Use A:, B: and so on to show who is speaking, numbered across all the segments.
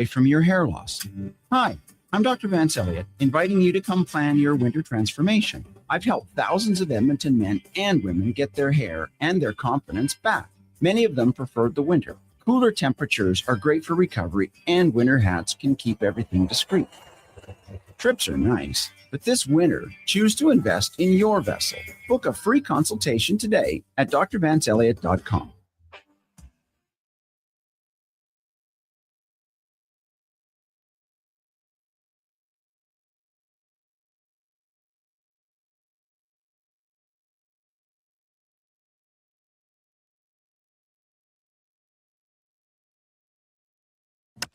A: from your hair loss. Hi, I'm Dr. Vance Elliott, inviting you to come plan your winter transformation. I've helped thousands of Edmonton men and women get their hair and their confidence back. Many of them preferred the winter. Cooler temperatures are great for recovery, and winter hats can keep everything discreet. Trips are nice, but this winter, choose to invest in your vessel. Book a free consultation today at drvanceelliott.com.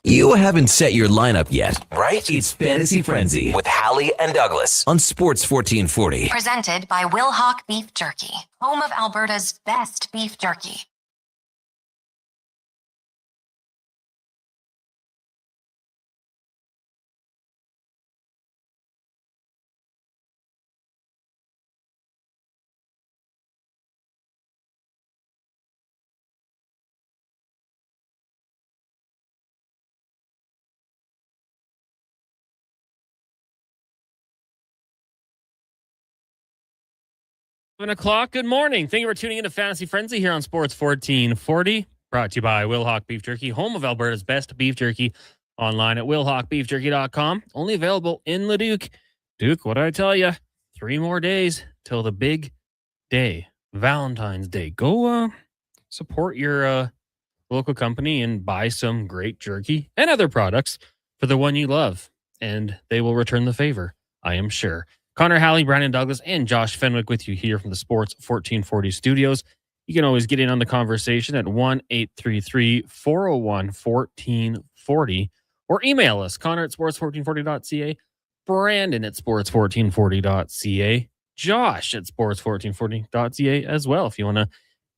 B: You haven't set your lineup yet, right? It's Fantasy Frenzy with Halley and Douglas on Sports 1440.
C: Presented by Wilhauk Beef Jerky, home of Alberta's best beef jerky.
D: O'clock. Good morning. Thank you for tuning in to Fantasy Frenzy here on Sports 1440. Brought to you by Wilhauk Beef Jerky, home of Alberta's best beef jerky. Online at wilhaukbeefjerky.com. Only available in Leduc. Duke, what did I tell you? 3 more days till the big day, Valentine's Day. Go support your local company and buy some great jerky and other products for the one you love, and they will return the favor, I am sure. Connor Halley, Brandon Douglas, and Josh Fenwick with you here from the Sports 1440 studios. You can always get in on the conversation at 1-833-401-1440 or email us, Connor at sports1440.ca, Brandon at sports1440.ca, Josh at sports1440.ca as well if you want to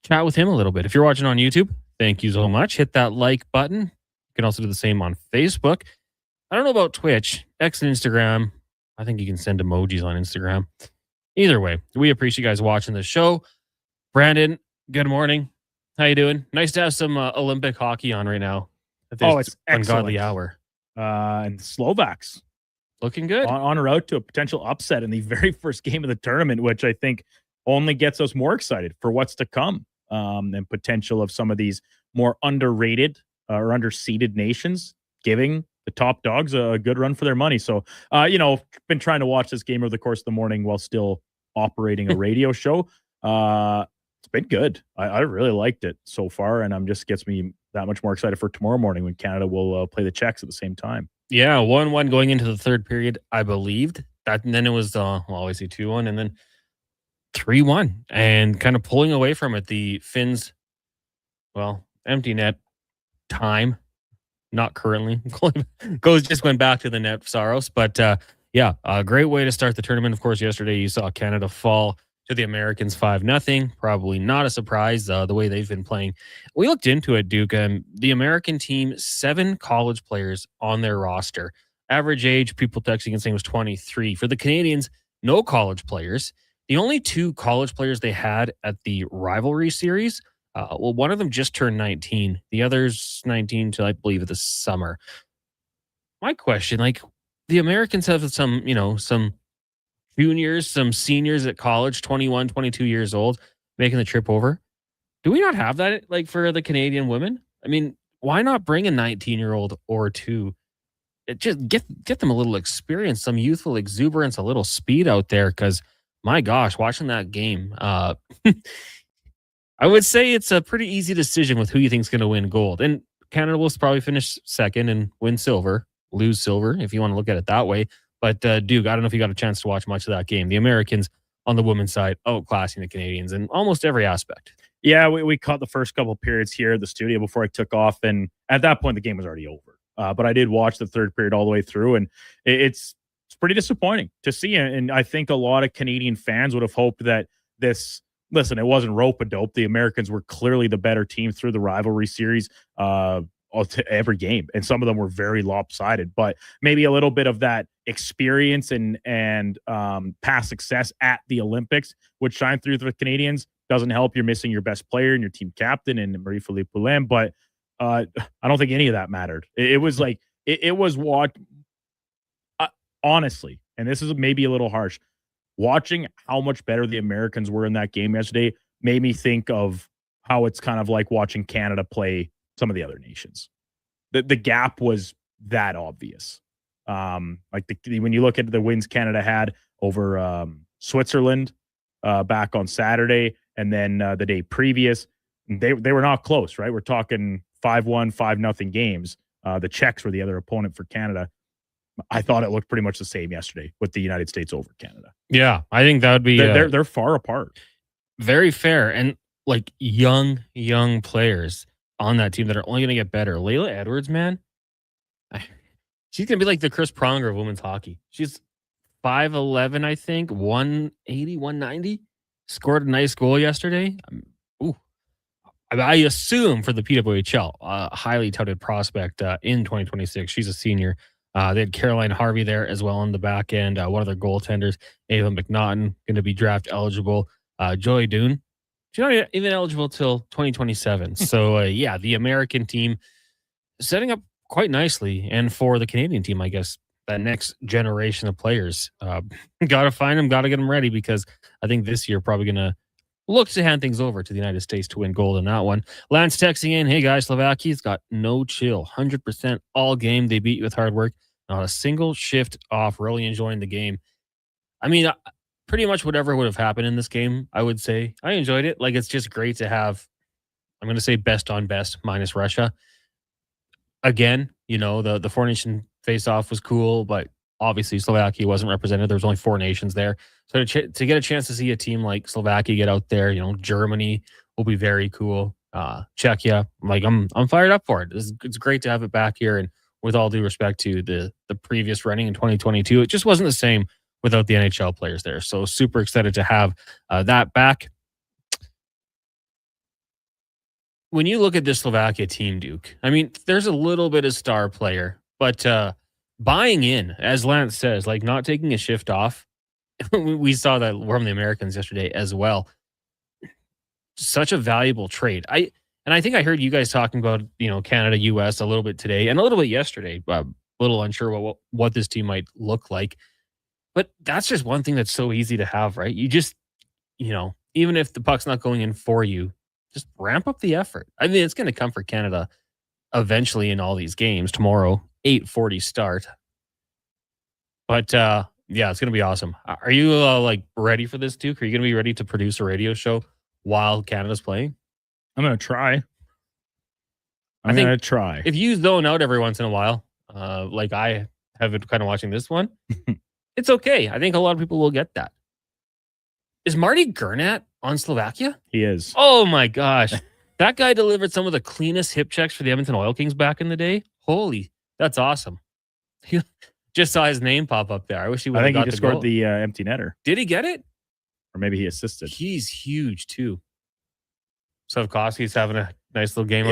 D: chat with him a little bit. If you're watching on YouTube, thank you so much. Hit that like button. You can also do the same on Facebook. I don't know about Twitch, X and Instagram. I think you can send emojis on Instagram. Either way, we appreciate you guys watching the show. Brandon, good morning. How you doing? Nice to have some Olympic hockey on right now.
E: It's
D: ungodly hour.
E: And Slovaks
D: looking good
E: on route to a potential upset in the very first game of the tournament, which I think only gets us more excited for what's to come, and potential of some of these more underrated or underseeded nations giving the top dogs a good run for their money. So, been trying to watch this game over the course of the morning while still operating a radio show. It's been good. I really liked it so far, and just gets me that much more excited for tomorrow morning when Canada will play the Czechs at the same time.
D: Yeah, 1-1 going into the third period, I believed. That, and then it was obviously 2-1, and then 3-1, and kind of pulling away from it. The Finns, empty net time. Not currently. Just went back to the net, Saros. But a great way to start the tournament. Of course, yesterday you saw Canada fall to the Americans 5-0. Probably not a surprise the way they've been playing. We looked into it, Duke. The American team, 7 college players on their roster. Average age, people texting and saying was 23. For the Canadians, no college players. The only 2 college players they had at the rivalry series, one of them just turned 19. The other's 19 till I believe this summer. My question, the Americans have some juniors, some seniors at college, 21, 22 years old, making the trip over. Do we not have that for the Canadian women? I mean, why not bring a 19-year-old or 2? It just get them a little experience, some youthful exuberance, a little speed out there, because my gosh, watching that game, I would say it's a pretty easy decision with who you think is going to win gold. And Canada will probably finish second and win silver, lose silver, if you want to look at it that way. But, Duke, I don't know if you got a chance to watch much of that game. The Americans on the women's side outclassing the Canadians in almost every aspect.
E: Yeah, we caught the first couple of periods here at the studio before I took off. And at that point, the game was already over. But I did watch the third period all the way through. And it's pretty disappointing to see. And I think a lot of Canadian fans would have hoped that this... Listen, it wasn't rope-a-dope. The Americans were clearly the better team through the rivalry series every game, and some of them were very lopsided. But maybe a little bit of that experience and past success at the Olympics would shine through the Canadians. Doesn't help. You're missing your best player and your team captain and Marie-Philippe Poulin, but I don't think any of that mattered. It was like it was what honestly, and this is maybe a little harsh, watching how much better the Americans were in that game yesterday made me think of how it's kind of like watching Canada play some of the other nations. The gap was that obvious. When you look at the wins Canada had over Switzerland back on Saturday, and then the day previous, they were not close, right? We're talking 5-1, 5-0 games. The Czechs were the other opponent for Canada. I thought it looked pretty much the same yesterday with the United States over Canada.
D: Yeah, I think that would be
E: they're far apart.
D: Very fair, and like young players on that team that are only going to get better. Layla Edwards, man, she's going to be like the Chris Pronger of women's hockey. She's 5'11", I think, 180, 190. Scored a nice goal yesterday. I assume for the PWHL, a highly touted prospect in 2026. She's a senior. They had Caroline Harvey there as well on the back end. One of their goaltenders, Ava McNaughton, going to be draft eligible. Joy Doon, she's not even eligible till 2027. So, the American team setting up quite nicely. And for the Canadian team, I guess, that next generation of players, got to find them, got to get them ready, because I think this year probably going to look to hand things over to the United States to win gold in that one. Lance texting in, hey guys, Slovakia's got no chill. 100% all game. They beat you with hard work. Not a single shift off. Really enjoying the game. I mean, pretty much whatever would have happened in this game, I would say. I enjoyed it. Like, it's just great to have, I'm going to say best on best minus Russia. Again, the four-nation face-off was cool, but obviously Slovakia wasn't represented. There was only 4 nations there. So to get a chance to see a team like Slovakia get out there, Germany will be very cool. Czechia, I'm fired up for it. It's great to have it back here. And with all due respect to the previous running in 2022, it just wasn't the same without the NHL players there. So super excited to have that back. When you look at this Slovakia team, Duke, I mean, there's a little bit of star player, but buying in, as Lance says, like not taking a shift off. We saw that from the Americans yesterday as well. Such a valuable trade. I think I heard you guys talking about, Canada, US a little bit today and a little bit yesterday. A little unsure what this team might look like. But that's just one thing that's so easy to have, right? You just, even if the puck's not going in for you, just ramp up the effort. I mean, it's going to come for Canada eventually in all these games. Tomorrow, 8:40 start. But it's going to be awesome. Are you ready for this, Duke? Are you going to be ready to produce a radio show while Canada's playing?
E: I'm going to try. I'm going to try.
D: If you zone out every once in a while, like I have been kind of watching this one, it's okay. I think a lot of people will get that. Is Marty Gernat on Slovakia?
E: He is.
D: Oh my gosh. That guy delivered some of the cleanest hip checks for the Edmonton Oil Kings back in the day. Holy, that's awesome. He just saw his name pop up there. I wish he would have got the goal.
E: I think he just scored the empty netter.
D: Did he get it?
E: Or maybe he assisted.
D: He's huge too. Savkovsky's having a nice little game.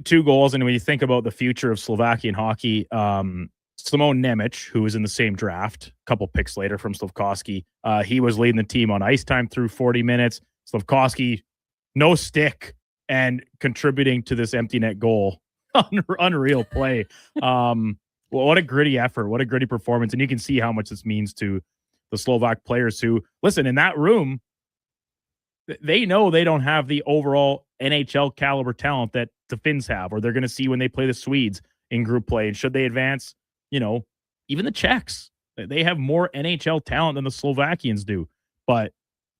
E: Two goals. And when you think about the future of Slovakian hockey, Simon Nemec, who was in the same draft, a couple picks later from Slavkovsky, he was leading the team on ice time through 40 minutes. Slavkovsky, no stick, and contributing to this empty net goal. Unreal play. What a gritty effort. What a gritty performance. And you can see how much this means to the Slovak players who, listen, in that room, they know they don't have the overall NHL caliber talent that the Finns have, or they're going to see when they play the Swedes in group play. And should they advance, even the Czechs, they have more NHL talent than the Slovakians do. But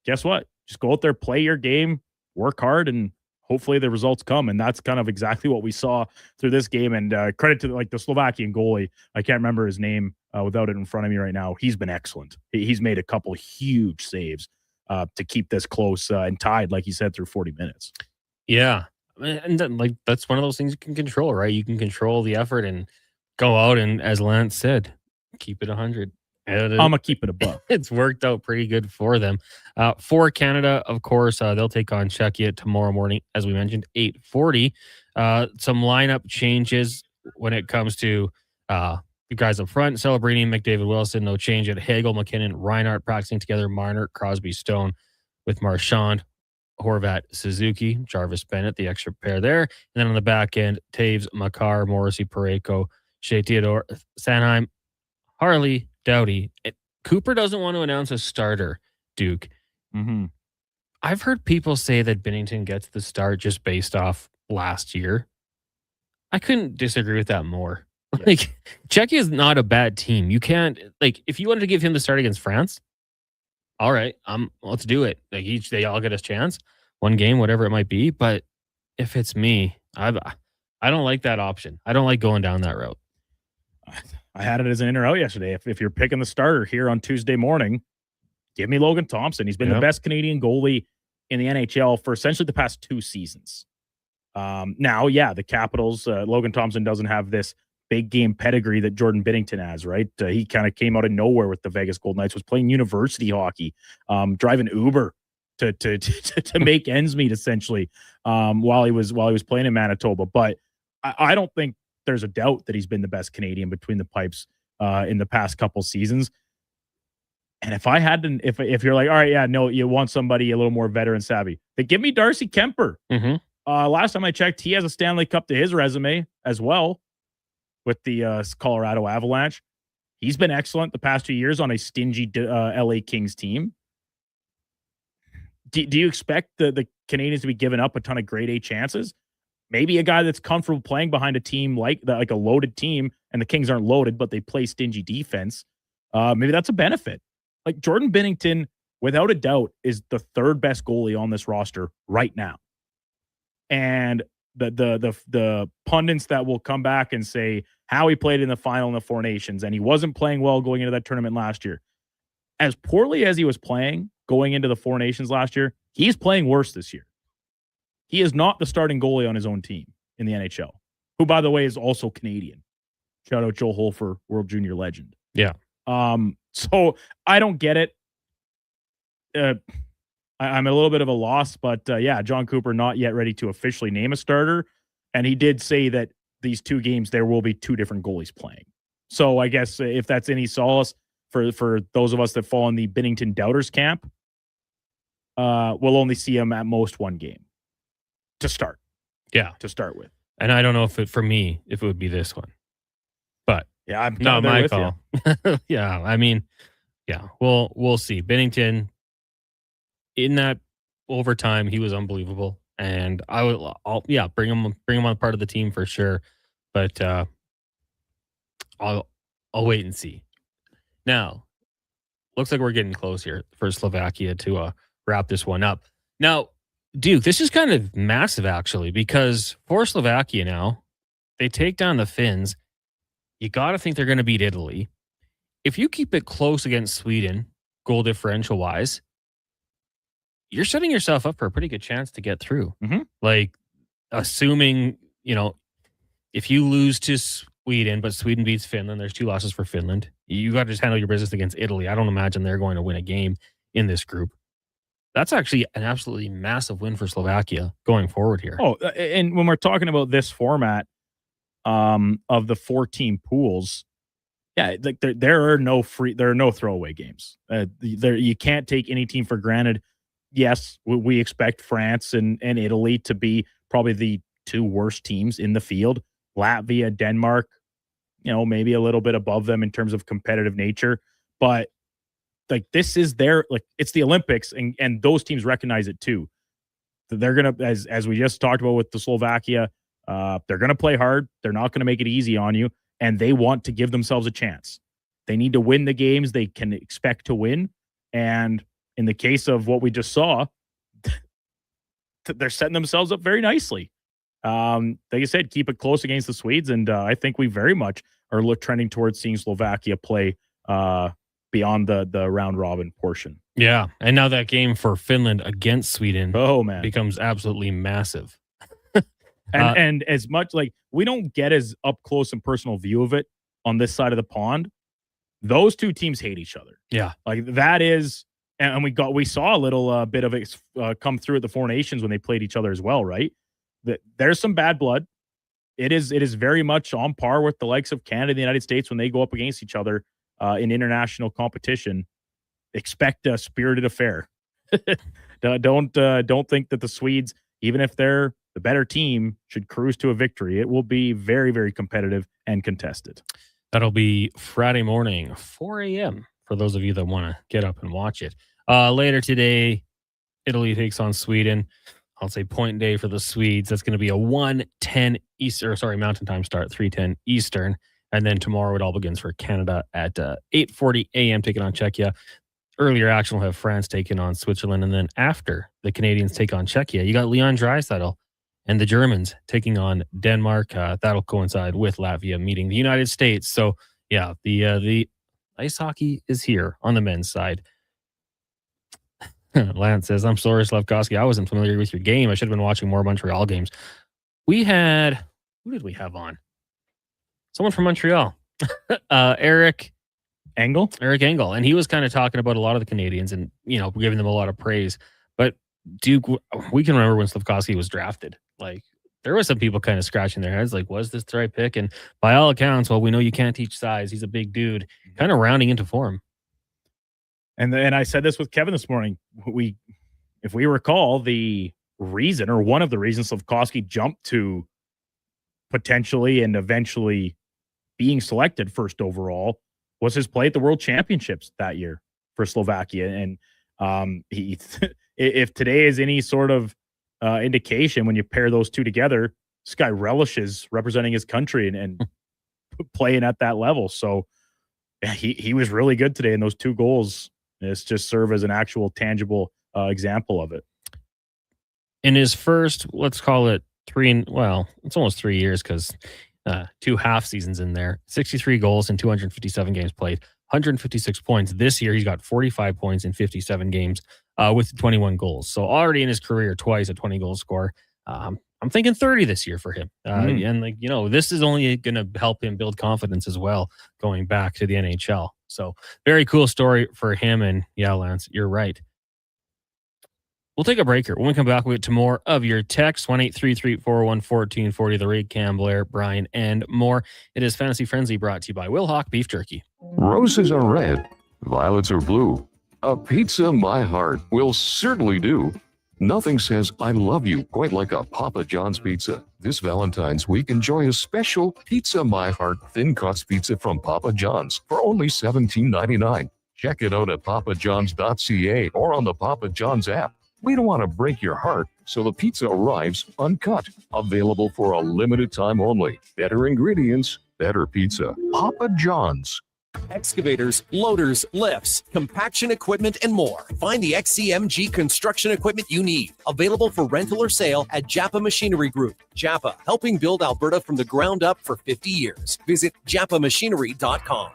E: guess what? Just go out there, play your game, work hard, and hopefully the results come. And that's kind of exactly what we saw through this game. And credit to the Slovakian goalie. I can't remember his name without it in front of me right now. He's been excellent. He's made a couple huge saves to keep this close and tied, like you said, through 40 minutes.
D: Yeah. And then, that's one of those things you can control, right? You can control the effort and go out and, as Lance said, keep it 100.
E: I'm going to keep it above.
D: It's worked out pretty good for them. For Canada, of course, they'll take on Czechia tomorrow morning, as we mentioned, 8:40. Some lineup changes when it comes to the guys up front. Celebrini, McDavid, Wilson, no change at Hagel, McKinnon, Reinhart practicing together, Marner, Crosby, Stone with Marchand, Horvat, Suzuki, Jarvis, Bennett, the extra pair there. And then on the back end, Taves, Makar, Morrissey, Parayko, Shea Theodore, Sanheim, Harley, Doughty. Cooper doesn't want to announce a starter, Duke.
E: Mm-hmm.
D: I've heard people say that Binnington gets the start just based off last year. I couldn't disagree with that more.
E: Yeah.
D: Like, Czechia is not a bad team. You can't, like, if you wanted to give him the start against France, all right, let's do it. Like, they all get a chance, one game, whatever it might be. But if it's me, I don't like that option. I don't like going down that route.
E: I had it as an in or out yesterday. If you're picking the starter here on Tuesday morning, give me Logan Thompson. He's been the best Canadian goalie in the NHL for essentially the past 2 seasons. Now, the Capitals, Logan Thompson doesn't have this big game pedigree that Jordan Binnington has, right? He kind of came out of nowhere with the Vegas Golden Knights, was playing university hockey, driving Uber to make ends meet essentially, while he was playing in Manitoba. But I don't think there's a doubt that he's been the best Canadian between the pipes in the past couple seasons. And if I had to, if you're like, all right, you want somebody a little more veteran savvy, then give me Darcy Kemper.
D: Mm-hmm.
E: Last time I checked, he has a Stanley Cup to his resume as well with the Colorado Avalanche. He's been excellent the past 2 years on a stingy LA Kings team. Do you expect the Canadians to be giving up a ton of grade A chances? Maybe a guy that's comfortable playing behind a team like a loaded team, and the Kings aren't loaded, but they play stingy defense. Maybe that's a benefit. Like Jordan Binnington, without a doubt, is the 3rd best goalie on this roster right now. And the pundits that will come back and say how he played in the final in the Four Nations, and he wasn't playing well going into that tournament last year. As poorly as he was playing going into the Four Nations last year, he's playing worse this year. He is not the starting goalie on his own team in the NHL, who, by the way, is also Canadian. Shout out Joe Holfer, World Junior legend.
D: Yeah.
E: So I don't get it. I'm a little bit of a loss, but John Cooper not yet ready to officially name a starter. And he did say that these 2 games, there will be 2 different goalies playing. So I guess if that's any solace for those of us that fall in the Binnington doubters camp, we'll only see him at most 1 game to start.
D: Yeah.
E: To start with.
D: And I don't know if it would be this one. But
E: yeah, I'm
D: not my
E: with
D: call. Yeah. I mean, yeah, we'll see. Binnington, in that overtime, he was unbelievable. And I'll bring him on part of the team for sure. But I'll wait and see. Now, looks like we're getting close here for Slovakia to wrap this one up. Now, Duke, this is kind of massive actually, because for Slovakia now, they take down the Finns. You got to think they're going to beat Italy. If you keep it close against Sweden, goal differential wise, you're setting yourself up for a pretty good chance to get through.
E: Mm-hmm.
D: Like, assuming, if you lose to Sweden, but Sweden beats Finland, there's 2 losses for Finland. You got to just handle your business against Italy. I don't imagine they're going to win a game in this group. That's actually an absolutely massive win for Slovakia going forward here.
E: Oh, and when we're talking about this format of the 4-team pools, like there are no throwaway games. You can't take any team for granted. Yes, we expect France and Italy to be probably the 2 worst teams in the field. Latvia, Denmark, maybe a little bit above them in terms of competitive nature. But like this is it's the Olympics, and those teams recognize it too. They're gonna, as we just talked about with the Slovakia, they're gonna play hard. They're not gonna make it easy on you, and they want to give themselves a chance. They need to win the games they can expect to win, and in the case of what we just saw, they're setting themselves up very nicely. Like I said, keep it close against the Swedes, and I think we very much are trending towards seeing Slovakia play beyond the round robin portion.
D: Yeah, and now that game for Finland against Sweden, becomes absolutely massive.
E: And as much like we don't get as up close and personal view of it on this side of the pond, those 2 teams hate each other.
D: Yeah,
E: like that is. And we saw a little bit of it come through at the Four Nations when they played each other as well, right? There's some bad blood. It is very much on par with the likes of Canada and the United States when they go up against each other in international competition. Expect a spirited affair. Don't think that the Swedes, even if they're the better team, should cruise to a victory. It will be very, very competitive and contested.
D: That'll be Friday morning, 4 a.m. for those of you that want to get up and watch it. Later today, Italy takes on Sweden. I'll say point day for the Swedes. That's going to be a 1:10 Mountain Time start, 3:10 Eastern. And then tomorrow it all begins for Canada at 8:40 a.m. taking on Czechia. Earlier action will have France taking on Switzerland. And then after the Canadians take on Czechia, you got Leon Draisaitl and the Germans taking on Denmark. That'll coincide with Latvia meeting the United States. So, yeah, the ice hockey is here on the men's side. Lance says, I'm sorry, Slavkovsky. I wasn't familiar with your game. I should have been watching more Montreal games. We had, who did we have on? Someone from Montreal. Eric Engel. And he was kind of talking about a lot of the Canadians and, giving them a lot of praise. But Duke, we can remember when Slavkovsky was drafted. Like, there were some people kind of scratching their heads, like, was this the right pick? And by all accounts, well, we know you can't teach size. He's a big dude, kind of rounding into form.
E: And I said this with Kevin this morning. If we recall, the reason or one of the reasons Slavkovsky jumped to potentially and eventually being selected first overall was his play at the World Championships that year for Slovakia. And if today is any sort of indication, when you pair those two together, this guy relishes representing his country and playing at that level. So yeah, he was really good today, and those 2 goals just serve as an actual tangible example of it.
D: In his first, let's call it it's almost 3 years because 2 half seasons in there, 63 goals in 257 games played, 156 points. This year, he's got 45 points in 57 games with 21 goals. So already in his career, twice a 20-goal score. I'm thinking 30 this year for him. And this is only going to help him build confidence as well going back to the NHL. So very cool story for him. And yeah, Lance, you're right. We'll take a break here. When we come back, we'll get to more of your texts. 1-833-401-1440, the Rig, Cam, Blair, Brian, and more. It is Fantasy Frenzy, brought to you by Will Hawk Beef Jerky.
F: Roses are red, violets are blue. A pizza my heart will certainly do. Nothing says I love you quite like a Papa John's pizza. This Valentine's week, enjoy a special Pizza My Heart thin crust pizza from Papa John's for only $17.99. Check it out at papajohns.ca or on the Papa John's app. We don't want to break your heart, so the pizza arrives uncut. Available for a limited time only. Better ingredients, better pizza. Papa John's.
G: Excavators, loaders, lifts, compaction equipment, and more. Find the XCMG construction equipment you need. Available for rental or sale at Japa Machinery Group. Japa, helping build Alberta from the ground up for 50 years. Visit japamachinery.com.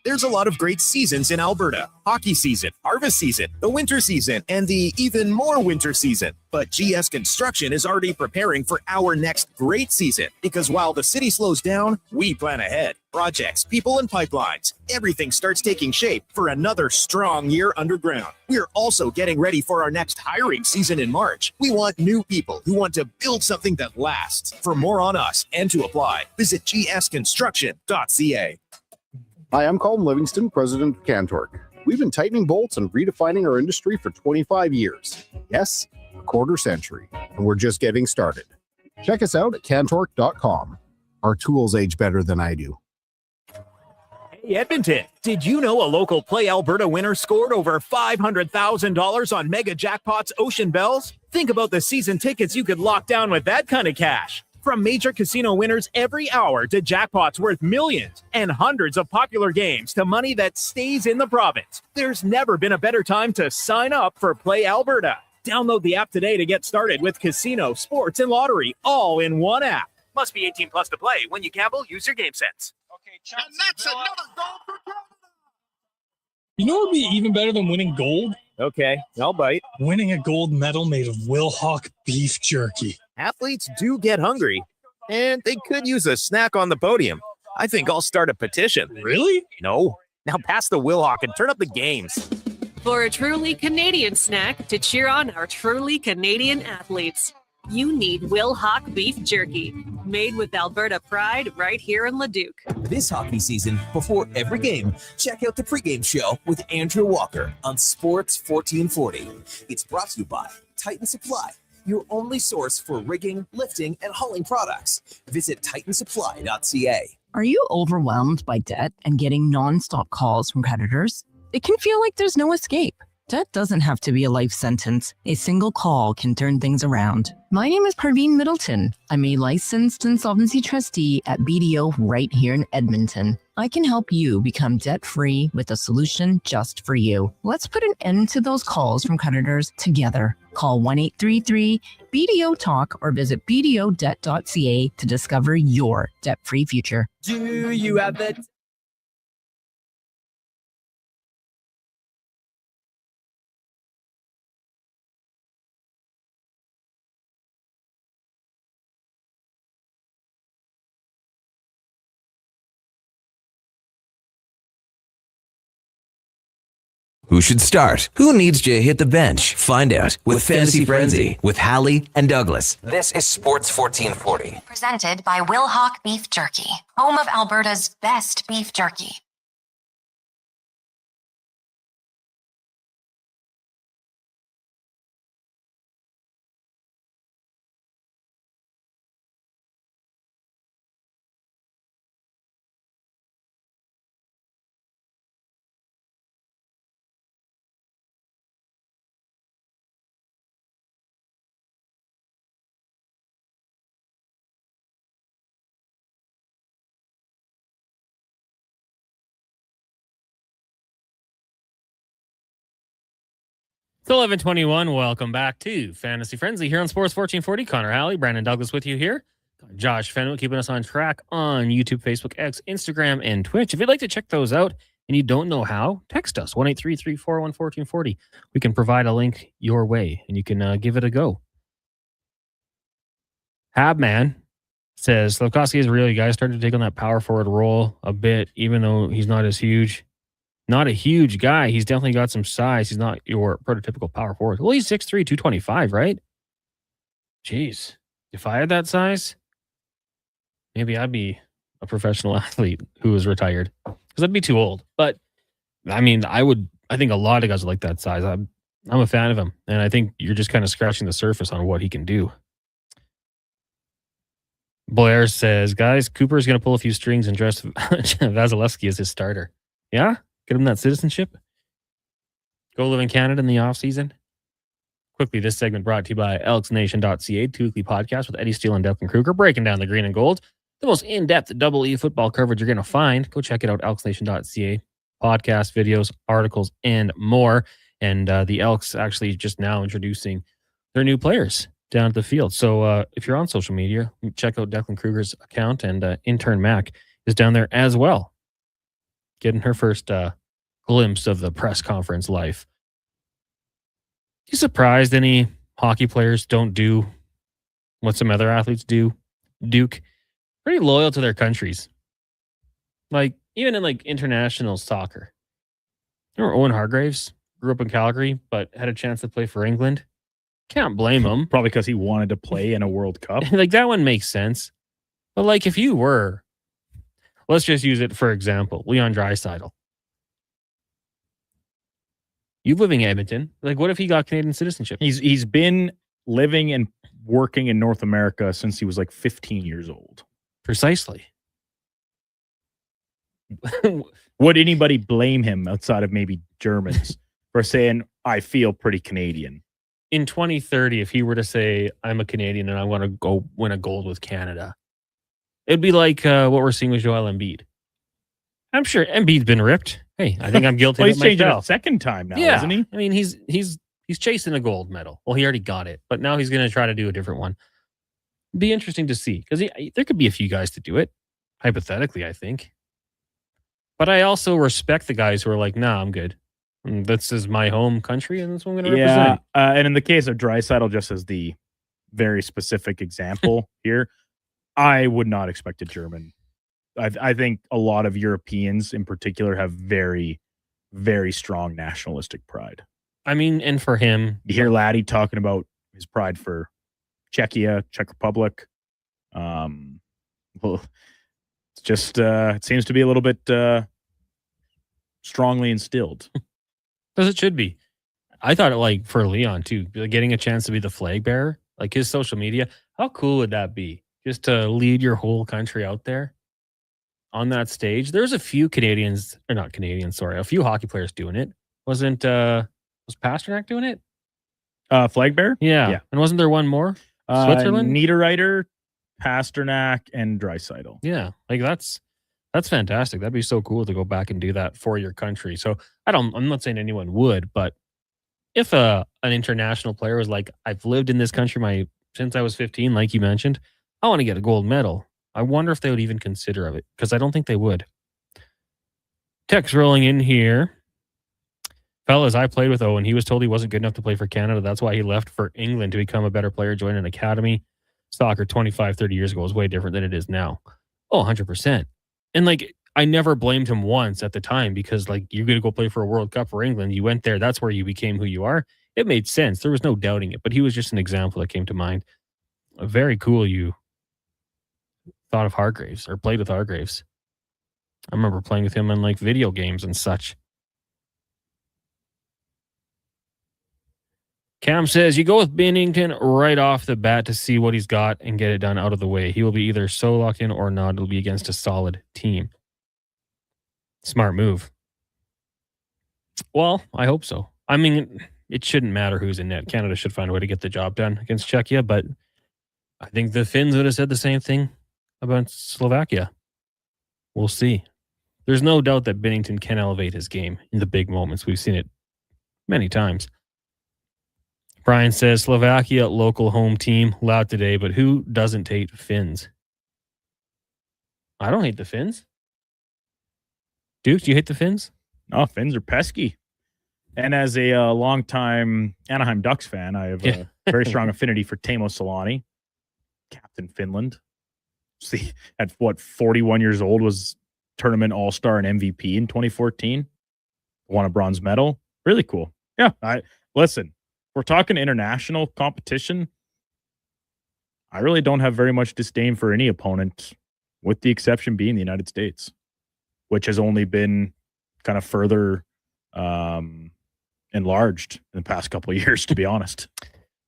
G: There's a lot of great seasons in Alberta. Hockey season, harvest season, the winter season, and the even more winter season. But GS Construction is already preparing for our next great season, because while the city slows down, we plan ahead. Projects, people, and pipelines. Everything starts taking shape for another strong year underground. We're also getting ready for our next hiring season in March. We want new people who want to build something that lasts. For more on us and to apply, visit gsconstruction.ca.
H: Hi, I'm Colin Livingston, president of Cantork. We've been tightening bolts and redefining our industry for 25 years. Yes, a quarter century, and we're just getting started. Check us out at cantork.com. Our tools age better than I do.
I: Hey, Edmonton, did you know a local Play Alberta winner scored over $500,000 on Mega Jackpots Ocean Bells? Think about the season tickets you could lock down with that kind of cash. From major casino winners every hour to jackpots worth millions and hundreds of popular games to money that stays in the province, there's never been a better time to sign up for Play Alberta. Download the app today to get started with casino, sports, and lottery all in one app. Must be 18 plus to play. When you gamble, use your game sense.
J: Okay, and that's another goal for Canada. You know what would be even better than winning gold?
I: Okay, I'll bite.
J: Winning a gold medal made of Will Hawk beef jerky.
I: Athletes do get hungry, and they could use a snack on the podium. I think I'll start a petition.
J: Really?
I: No. Now pass the Wilhawk and turn up the games.
K: For a truly Canadian snack to cheer on our truly Canadian athletes, you need Will Hawk beef jerky, made with Alberta pride right here in Leduc.
G: This hockey season, before every game, check out the pregame show with Andrew Walker on Sports 1440. It's brought to you by Titan Supply, your only source for rigging, lifting, and hauling products. Visit titansupply.ca.
L: Are you overwhelmed by debt and getting nonstop calls from creditors? It can feel like there's no escape. Debt doesn't have to be a life sentence. A single call can turn things around. My name is Parveen Middleton. I'm a licensed insolvency trustee at BDO right here in Edmonton. I can help you become debt-free with a solution just for you. Let's put an end to those calls from creditors together. Call 1-833-BDO-TALK or visit bdodebt.ca to discover your debt-free future.
M: Do you have the...
B: Who should start? Who needs to hit the bench? Find out with Fantasy Frenzy with Halley and Douglas. This is Sports 1440.
C: Presented by Will Hawk Beef Jerky, home of Alberta's best beef jerky.
D: It's 11:21. Welcome back to Fantasy Frenzy here on Sports 1440. Connor Halley, Brandon Douglas with you here. Josh Fenwick keeping us on track on YouTube, Facebook, X, Instagram, and Twitch. If you'd like to check those out and you don't know how, text us 1-833-401-1440. We can provide a link your way and you can give it a go. Habman says Slafkovsky is a really guy starting to take on that power forward role a bit, even though he's not as huge. Not a huge guy. He's definitely got some size. He's not your prototypical power forward. Well, he's 6'3", 225, right? Jeez. If I had that size, maybe I'd be a professional athlete who was retired. Because I'd be too old. But, I mean, I think a lot of guys are like that size. I'm a fan of him. And I think you're just kind of scratching the surface on what he can do. Blair says, guys, Cooper's going to pull a few strings and dress Vasilevsky as his starter. Yeah? Get him that citizenship. Go live in Canada in the offseason. Quickly, this segment brought to you by elksnation.ca, two-weekly podcast with Eddie Steele and Declan Kruger, breaking down the green and gold. The most in-depth double E football coverage you're going to find. Go check it out, elksnation.ca. Podcast, videos, articles, and more. And the Elks actually just now introducing their new players down at the field. So if you're on social media, check out Declan Kruger's account, and intern Mac is down there as well, getting her first glimpse of the press conference life. You surprised any hockey players don't do what some other athletes do? Duke, pretty loyal to their countries. Like, even in like international soccer. Remember Owen Hargreaves? Grew up in Calgary, but had a chance to play for England. Can't blame him.
E: Probably because he wanted to play in a World Cup.
D: Like, that one makes sense. But like, if you were, let's just use it for example, Leon Draisaitl. You living in Edmonton. Like, what if he got Canadian citizenship?
E: He's been living and working in North America since he was like 15 years old.
D: Precisely.
E: Would anybody blame him outside of maybe Germans for saying, I feel pretty Canadian?
D: In 2030, if he were to say, I'm a Canadian and I want to go win a gold with Canada, it'd be like what we're seeing with Joel Embiid. I'm sure Embiid's been ripped. Hey, I think I'm guilty of it
E: he's changed it a
D: myself.
E: second time now,
D: Yeah.
E: isn't he?
D: I mean, he's chasing a gold medal. Well, he already got it, but now he's going to try to do a different one. Be interesting to see, because there could be a few guys to do it, hypothetically, I think. But I also respect the guys who are like, nah, I'm good. This is my home country, and that's what I'm going to represent.
E: And in the case of Draisaitl, just as the very specific example here, I would not expect a German. I think a lot of Europeans in particular have very, very strong nationalistic pride.
D: I mean, and for him,
E: you hear Laddie talking about his pride for Czechia, Czech Republic. Well, it's just it seems to be a little bit strongly instilled.
D: As it should be. I thought it, like, for Leon too, getting a chance to be the flag bearer, like his social media. How cool would that be? Just to lead your whole country out there. on that stage. There's a few a few hockey players doing it. Was Pasternak doing it?
E: Flag bearer?
D: Yeah. And wasn't there one more? Switzerland?
E: Niederreiter, Pasternak, and Draisaitl.
D: Yeah. Like that's fantastic. That'd be so cool to go back and do that for your country. So I'm not saying anyone would, but if an international player was like, I've lived in this country since I was 15, like you mentioned, I want to get a gold medal. I wonder if they would even consider of it, because I don't think they would. Text rolling in here. Fellas, I played with Owen. He was told he wasn't good enough to play for Canada. That's why he left for England to become a better player, join an academy. Soccer 25, 30 years ago was way different than it is now. Oh, 100%. And like, I never blamed him once at the time, because like, you're going to go play for a World Cup for England. You went there. That's where you became who you are. It made sense. There was no doubting it, but he was just an example that came to mind. Very cool. You thought of Hargraves or played with Hargraves. I remember playing with him in like video games and such. Cam says, you go with Binnington right off the bat to see what he's got and get it done out of the way. He will be either so locked in or not. It'll be against a solid team. Smart move. Well, I hope so. I mean, it shouldn't matter who's in net. Canada should find a way to get the job done against Czechia, but I think the Finns would have said the same thing about Slovakia. We'll see. There's no doubt that Binnington can elevate his game in the big moments. We've seen it many times. Brian says, Slovakia, local home team, loud today, but who doesn't hate Finns? I don't hate the Finns. Duke, do you hate the Finns?
E: No, Finns are pesky. And as a longtime Anaheim Ducks fan, I have a very strong affinity for Teemu Selanne, Captain Finland. See, at 41 years old, was tournament all-star and MVP in 2014. Won a bronze medal. Really cool. Yeah, listen. We're talking international competition. I really don't have very much disdain for any opponent, with the exception being the United States, which has only been kind of further enlarged in the past couple of years, to be honest.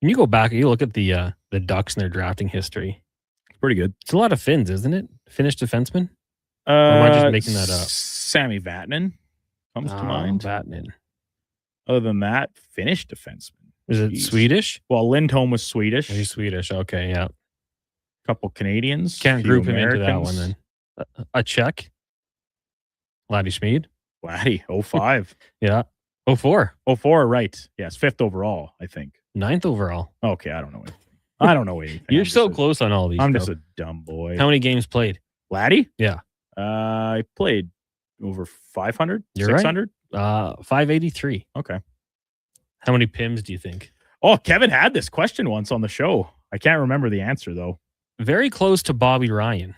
D: When you go back and you look at the Ducks and their drafting history,
E: it's pretty good.
D: It's a lot of Finns, isn't it? Finnish defenseman? Or am I just making that up?
E: Sami Vatanen comes to mind.
D: Vatanen.
E: Other than that, Finnish defenseman.
D: Is it Swedish?
E: Well, Lindholm was Swedish.
D: He's Swedish. Okay, yeah.
E: Couple Canadians.
D: Can't group him into that one then. A Czech? Laddie Schmid?
E: Laddie, 05.
D: Yeah. 04.
E: 04, right. Yes, 5th overall, I think.
D: 9th overall.
E: Okay, I don't know anything. I don't know anything.
D: You're so close on all these.
E: I'm just a dumb boy.
D: How many games played?
E: Laddie?
D: Yeah.
E: I played over 500,
D: You're
E: 600.
D: Right. 583.
E: Okay.
D: How many PIMs do you think?
E: Oh, Kevin had this question once on the show. I can't remember the answer, though.
D: Very close to Bobby Ryan.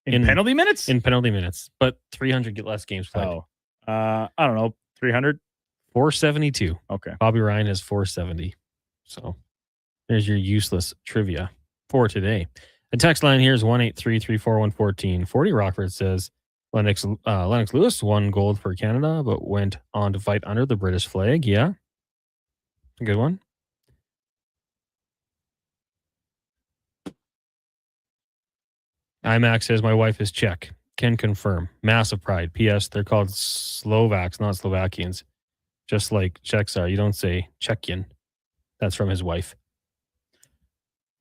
E: In penalty minutes?
D: In penalty minutes, but 300 less games played.
E: Oh, I don't know. 300?
D: 472.
E: Okay.
D: Bobby Ryan is 470. So there's your useless trivia for today. The text line here is 1-833-441-1440. Rockford says, Lennox Lewis won gold for Canada, but went on to fight under the British flag. Yeah. A good one. IMAX says, my wife is Czech. Can confirm. Massive pride. P.S. They're called Slovaks, not Slovakians. Just like Czechs are. You don't say Czechian. That's from his wife.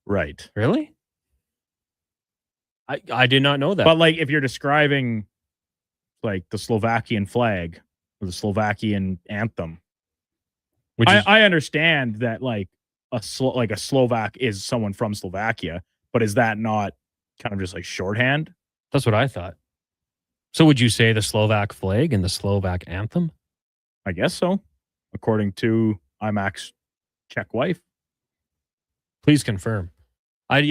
E: Right.
D: Really? I did not know that.
E: But like, if you're describing like the Slovakian flag or the Slovakian anthem, I understand that like a Slovak is someone from Slovakia, but is that not kind of just like shorthand?
D: That's what I thought. So would you say the Slovak flag and the Slovak anthem?
E: I guess so, according to IMAX Czech wife.
D: Please confirm. I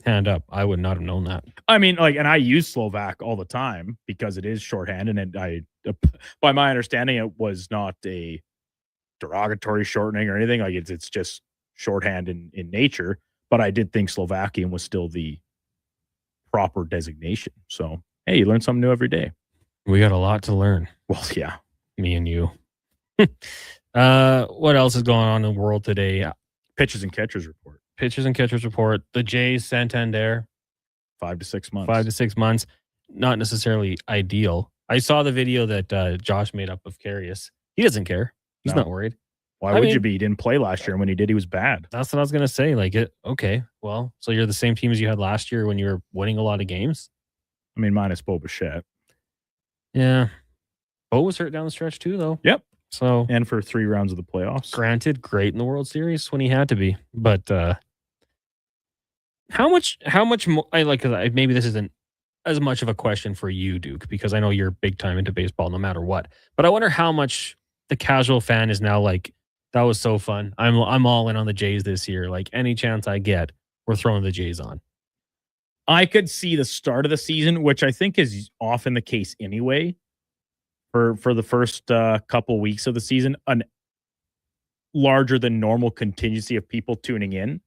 D: hand up. I would not have known that.
E: I mean, like, and I use Slovak all the time because it is shorthand, and by my understanding, it was not a derogatory shortening or anything. Like, it's just shorthand in nature. But I did think Slovakian was still the proper designation. So, hey, you learn something new every day.
D: We got a lot to learn.
E: Well, yeah.
D: Me and you. What else is going on in the world today?
E: Pitchers and catchers report.
D: Pitchers and catchers report. The Jays, Santander.
E: 5 to 6 months.
D: 5 to 6 months. not necessarily ideal. I saw the video that Josh made up of Karius. He doesn't care. He's
E: No.
D: not worried.
E: Why would you be? He didn't play last year, and when he did, he was bad.
D: That's what I was gonna say. Like, okay, well, so you're the same team as you had last year when you were winning a lot of games.
E: I mean, minus Bo Bichette.
D: Yeah, Bo was hurt down the stretch too, though.
E: Yep.
D: So
E: and for 3 rounds of the playoffs.
D: Granted, great in the World Series when he had to be, but how much more? Maybe this isn't as much of a question for you, Duke, because I know you're big time into baseball no matter what. But I wonder how much the casual fan is now like, that was so fun. I'm all in on the Jays this year. Like, any chance I get, we're throwing the Jays on.
E: I could see the start of the season, which I think is often the case anyway, for the first couple weeks of the season, an larger than normal contingency of people tuning in.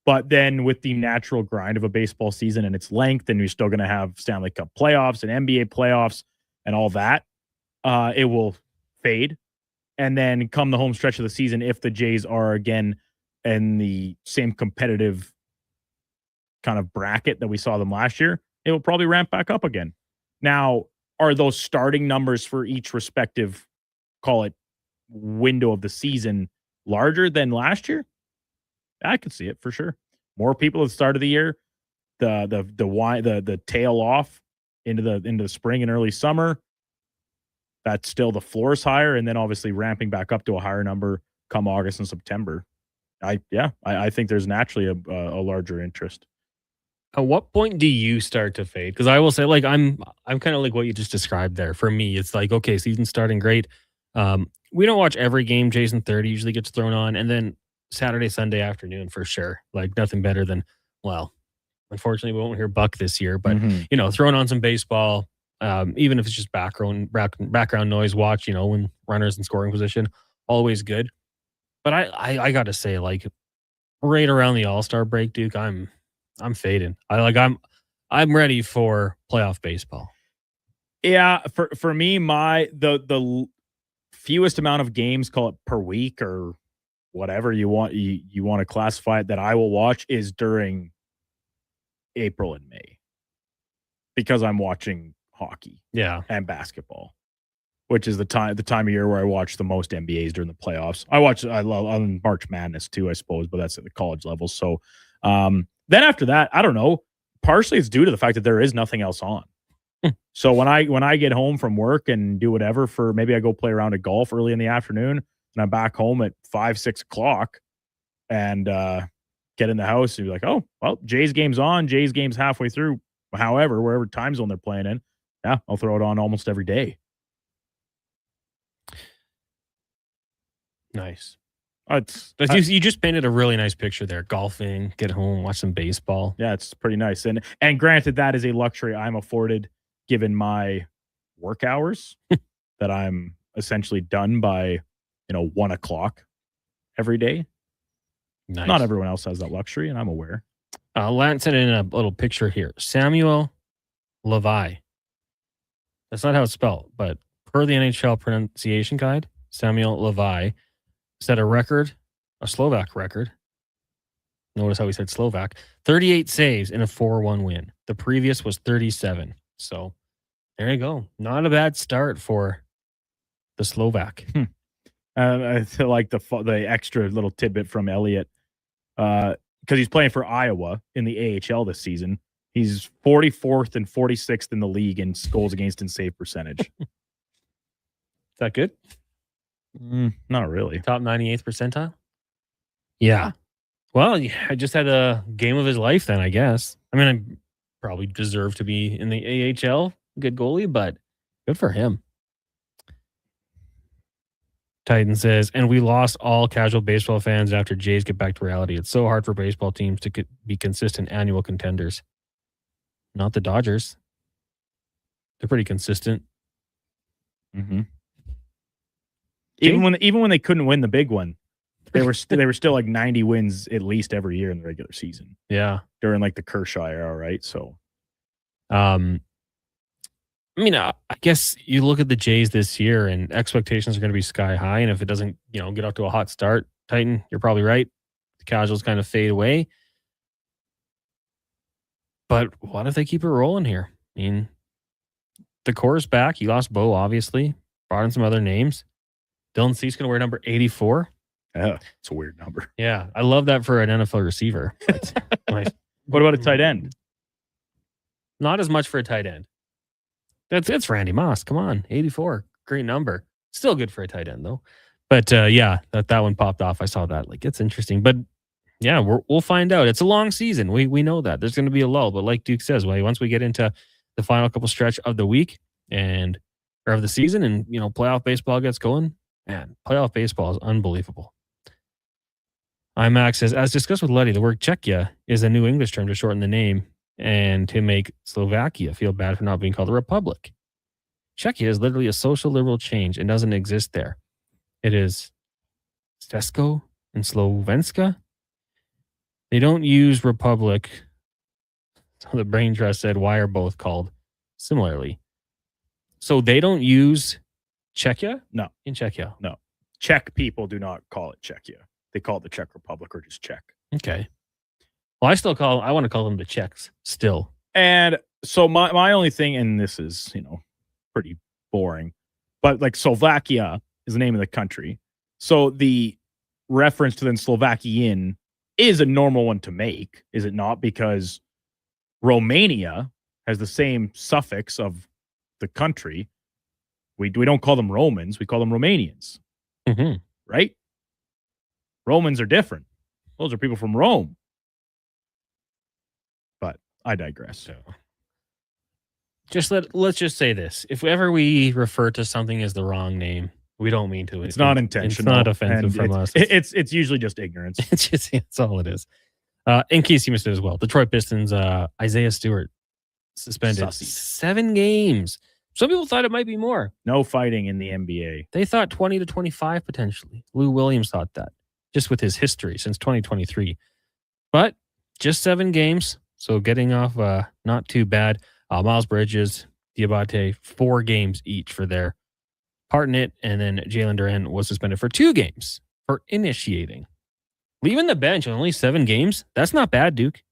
E: But then with the natural grind of a baseball season and its length, and you're still going to have Stanley Cup playoffs and NBA playoffs and all that, it will fade. And then come the home stretch of the season, if the Jays are again in the same competitive kind of bracket that we saw them last year, it will probably ramp back up again. Now, are those starting numbers for each respective, call it, window of the season larger than last year? I could see it for sure. More people at the start of the year, the tail off into the spring and early summer. That's still the floor is higher, and then obviously ramping back up to a higher number come August and September. I think there's naturally a larger interest.
D: At what point do you start to fade? Because I will say, like, I'm kind of like what you just described there. For me, it's like, okay, season's starting great. We don't watch every game. Jason 30 usually gets thrown on, and then Saturday, Sunday afternoon for sure. Like, nothing better than, well, unfortunately, we won't hear Buck this year, but throwing on some baseball, even if it's just background noise. Watch, when runners in scoring position, always good. But I got to say, like, right around the All-Star break, Duke, I'm fading. I'm ready for playoff baseball.
E: Yeah, for me, the fewest amount of games, call it per week or whatever you want to classify it, that I will watch is during April and May, because I'm watching hockey, and basketball, which is the time of year where I watch the most NBAs during the playoffs. I love March Madness too, I suppose, but that's at the college level. So then after that, I don't know. Partially it's due to the fact that there is nothing else on. So when I get home from work and do whatever, for maybe I go play a round of golf early in the afternoon, and I'm back home at 5-6 o'clock, and get in the house and be like, oh, well, Jays game's on. Jays game's halfway through. However, wherever time zone they're playing in, yeah, I'll throw it on almost every day.
D: Nice. You just painted a really nice picture there. Golfing, get home, watch some baseball.
E: Yeah, it's pretty nice. And granted, that is a luxury I'm afforded given my work hours that I'm essentially done by 1 o'clock every day.
D: Nice.
E: Not everyone else has that luxury, and I'm aware.
D: Lance sent in a little picture here. Samuel Levi. That's not how it's spelled, but per the NHL pronunciation guide, Samuel Levi set a Slovak record. Notice how he said Slovak. 38 saves in a 4-1 win. The previous was 37. So there you go. Not a bad start for the Slovak.
E: I feel like the extra little tidbit from Elliott, because he's playing for Iowa in the AHL this season. He's 44th and 46th in the league in goals against and save percentage.
D: Is that good?
E: Not really.
D: Top 98th percentile? Yeah. Well, I just had a game of his life then, I guess. I mean, I probably deserve to be in the AHL. Good goalie, but good for him. Titan says, and we lost all casual baseball fans after Jays get back to reality. It's so hard for baseball teams to be consistent annual contenders. Not the Dodgers. They're pretty consistent.
E: Mm-hmm. Even when they couldn't win the big one, they were still like 90 wins at least every year in the regular season.
D: Yeah,
E: during like the Kershaw era, right? So,
D: I mean, I guess you look at the Jays this year, and expectations are going to be sky high. And if it doesn't, get off to a hot start, Titan, you're probably right. The casuals kind of fade away. But what if they keep it rolling here? I mean, the core is back. He lost Bo, obviously. Brought in some other names. Dylan Cease going to wear number 84.
E: It's a weird number.
D: Yeah, I love that for an NFL receiver.
E: What about a tight end?
D: Not as much for a tight end. It's Randy Moss. Come on, 84, great number. Still good for a tight end though. But that one popped off. I saw that. Like, it's interesting. But yeah, we'll find out. It's a long season. We know that there's going to be a lull. But like Duke says, once we get into the final couple stretch of the week or of the season, and playoff baseball gets going, man, playoff baseball is unbelievable. IMAX says, as discussed with Letty, the word Czechia is a new English term to shorten the name and to make Slovakia feel bad for not being called a republic. Czechia is literally a social liberal change and doesn't exist there. It is Česko and Slovenska. They don't use republic. So the brain trust said, why are both called similarly? So they don't use Czechia?
E: No.
D: In Czechia?
E: No. Czech people do not call it Czechia. They call it the Czech Republic or just Czech.
D: Okay. Well, I want to call them the Czechs still.
E: And so my only thing, and this is, pretty boring, but like Slovakia is the name of the country. So the reference to the Slovakian is a normal one to make, is it not? Because Romania has the same suffix of the country. We don't call them Romans, we call them Romanians.
D: Mm-hmm.
E: Right? Romans are different. Those are people from Rome. But I digress.
D: So let's just say this. If ever we refer to something as the wrong name, we don't mean to.
E: It's not intentional.
D: It's not offensive from us.
E: It's usually just ignorance.
D: That's all it is. In case you missed it as well, Detroit Pistons, Isaiah Stewart suspended
E: Sussied.
D: 7 games. Some people thought it might be more.
E: No fighting in the NBA.
D: They thought 20 to 25 potentially. Lou Williams thought that, just with his history since 2023. But just 7 games, so getting off not too bad. Miles Bridges, Diabate, 4 games each for their part in it. And then Jalen Duren was suspended for 2 games for initiating. Leaving the bench on only 7 games, that's not bad, Duke.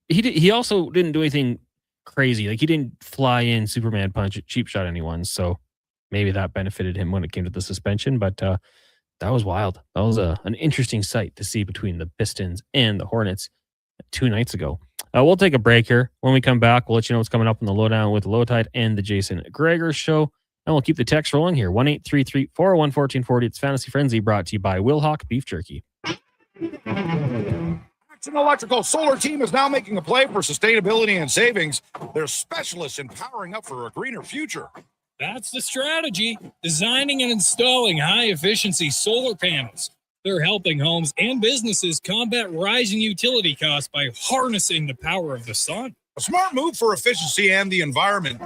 D: He also didn't do anything crazy. Like, he didn't fly in Superman punch, cheap shot anyone. So maybe that benefited him when it came to the suspension. But that was wild. That was an interesting sight to see between the Pistons and the Hornets 2 nights ago. We'll take a break here. When we come back, we'll let you know what's coming up on the Lowdown with Low Tide and the Jason Gregor Show. And we'll keep the text rolling here. 1-833-401-1440. It's Fantasy Frenzy, brought to you by Wilhock Beef Jerky.
M: Action Electrical Solar Team is now making a play for sustainability and savings. They're specialists in powering up for a greener future.
J: That's the strategy. Designing and installing high-efficiency solar panels. They're helping homes and businesses combat rising utility costs by harnessing the power of the sun.
M: A smart move for efficiency and the environment.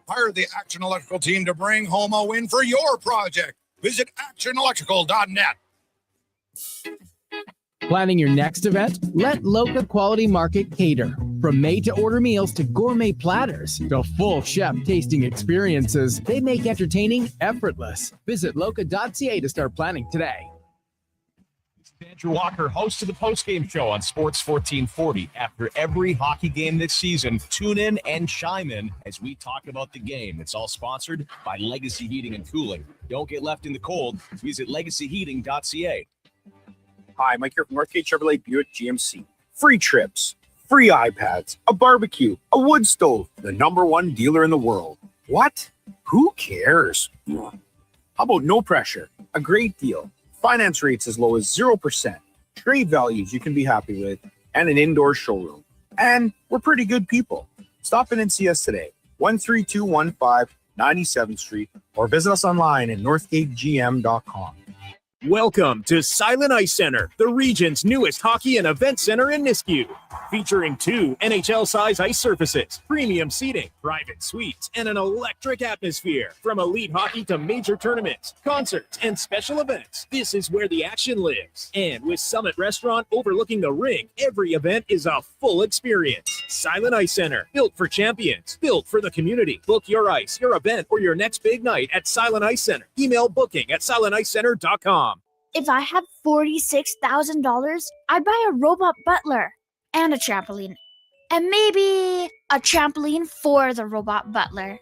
M: Hire the Action Electrical team to bring home a win for your project. Visit actionelectrical.net.
N: Planning your next event? Let Loca Quality Market cater. From made-to-order meals to gourmet platters to full chef tasting experiences, they make entertaining effortless. Visit loca.ca to start planning today.
O: Andrew Walker, host of the postgame show on Sports 1440. After every hockey game this season, tune in and chime in as we talk about the game. It's all sponsored by Legacy Heating and Cooling. Don't get left in the cold. Visit legacyheating.ca.
P: Hi, Mike here from Northgate Chevrolet Buick GMC. Free trips, free iPads, a barbecue, a wood stove, the #1 dealer in the world. What? Who cares? How about no pressure, a great deal, finance rates as low as 0%, trade values you can be happy with, and an indoor showroom. And we're pretty good people. Stop in and see us today, 13215 97th Street, or visit us online at northgategm.com.
I: Welcome to Silent Ice Center, the region's newest hockey and event center in Nisku. Featuring 2 NHL-size ice surfaces, premium seating, private suites, and an electric atmosphere. From elite hockey to major tournaments, concerts, and special events, this is where the action lives. And with Summit Restaurant overlooking the rink, every event is a full experience. Silent Ice Center, built for champions, built for the community. Book your ice, your event, or your next big night at Silent Ice Center. Email booking at silenticecenter.com.
Q: If I had $46,000, I'd buy a robot butler and a trampoline and maybe a trampoline for the robot butler.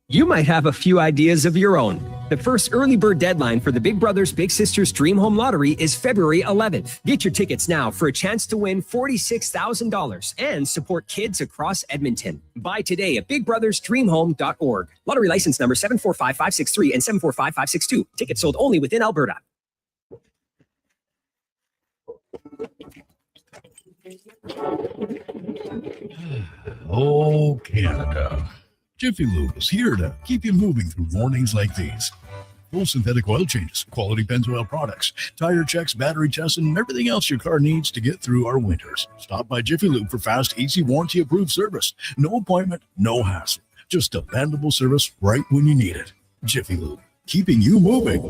R: You might have a few ideas of your own. The first early bird deadline for the Big Brothers Big Sisters Dream Home Lottery is February 11th. Get your tickets now for a chance to win $46,000 and support kids across Edmonton. Buy today at bigbrothersdreamhome.org. Lottery license number 745563 and 745562. Tickets sold only within Alberta.
S: Oh, Canada. Jiffy Lube is here to keep you moving through mornings like these. Full synthetic oil changes, quality Pennzoil products, tire checks, battery tests, and everything else your car needs to get through our winters. Stop by Jiffy Lube for fast, easy, warranty-approved service. No appointment, no hassle. Just dependable service right when you need it. Jiffy Lube, keeping you moving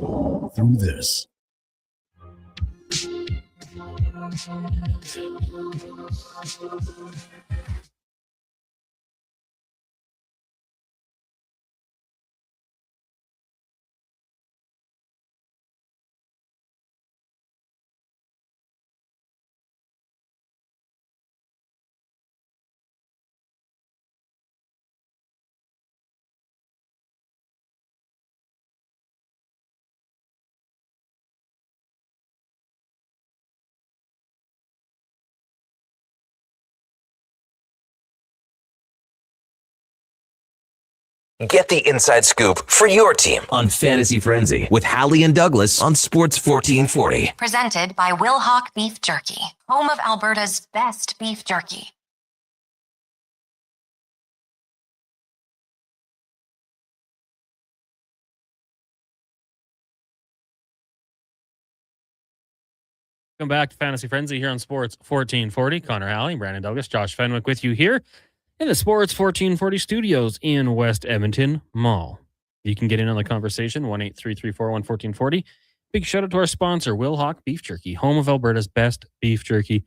S: through this.
B: Get the inside scoop for your team on Fantasy Frenzy with Halley and Douglas on Sports 1440.
C: Presented by Will Hawk Beef Jerky, home of Alberta's best beef jerky.
D: Welcome back to Fantasy Frenzy here on Sports 1440. Connor Halley, Brandon Douglas, Josh Fenwick with you here in the Sports 1440 studios in West Edmonton Mall. You can get in on the conversation, 1-833-401-1440. Big shout out to our sponsor, Will Hawk Beef Jerky, home of Alberta's best beef jerky.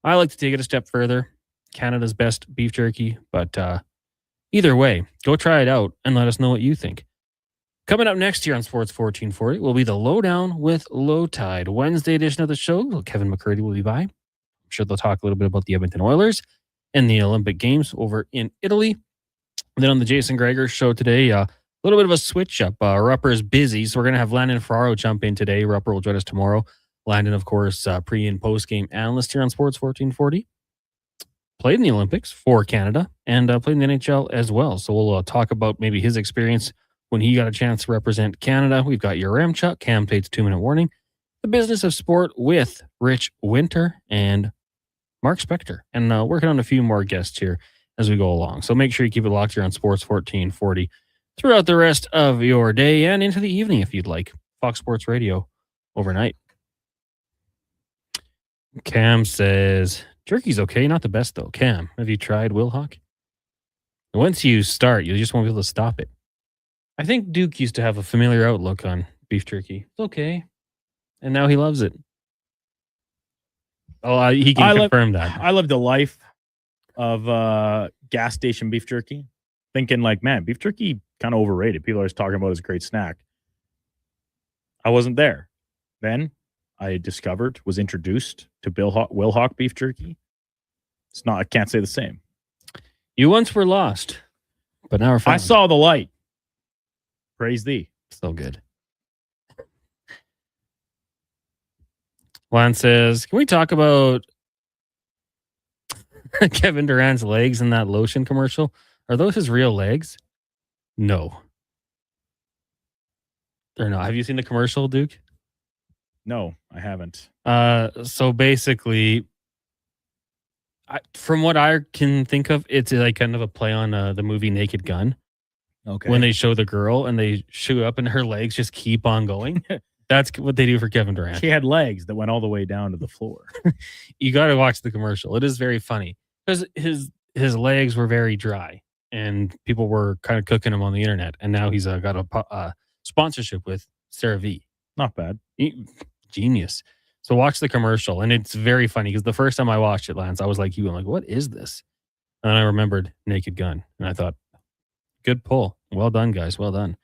D: I like to take it a step further, Canada's best beef jerky, but either way, go try it out and let us know what you think. Coming up next year on Sports 1440 will be the Lowdown with Low Tide, Wednesday edition of the show. Kevin McCurdy will be by. I'm sure they'll talk a little bit about the Edmonton Oilers and the Olympic Games over in Italy. And then on the Jason Gregor show today, a little bit of a switch up. Rupper's busy, so we're going to have Landon Ferraro jump in today. Rupper will join us tomorrow. Landon, of course, pre- and post-game analyst here on Sports 1440. Played in the Olympics for Canada and played in the NHL as well. So we'll talk about maybe his experience when he got a chance to represent Canada. We've got your Ramchuk, Cam Tate's 2-minute warning, the business of sport with Rich Winter and Mark Spector, and working on a few more guests here as we go along. So make sure you keep it locked here on Sports 1440 throughout the rest of your day and into the evening if you'd like. Fox Sports Radio overnight. Cam says, jerky's okay, not the best though. Cam, have you tried Wilhock? Once you start, you just won't be able to stop it. I think Duke used to have a familiar outlook on beef jerky. It's okay. And now he loves it. Oh, he can confirm that.
E: I lived a life of gas station beef jerky, thinking like, man, beef jerky kind of overrated. People are always talking about it as a great snack. I wasn't there. Then I was introduced to Will Hawk beef jerky. It's not, I can't say the same.
D: You once were lost, but now we're found.
E: I saw the light. Praise thee.
D: So good. Juan says, can we talk about Kevin Durant's legs in that lotion commercial? Are those his real legs? No. They're not. Have you seen the commercial, Duke?
E: No, I haven't.
D: So basically, from what I can think of, it's like kind of a play on the movie Naked Gun.
E: Okay.
D: When they show the girl and they shoot up and her legs just keep on going. That's what they do for Kevin Durant.
E: She had legs that went all the way down to the floor.
D: You got to watch the commercial. It is very funny because his legs were very dry and people were kind of cooking him on the internet. And now he's got a sponsorship with CeraVe.
E: Not bad.
D: Genius. So watch the commercial. And it's very funny because the first time I watched it, Lance, I was like you. I'm like, what is this? And I remembered Naked Gun. And I thought, good pull. Well done, guys. Well done.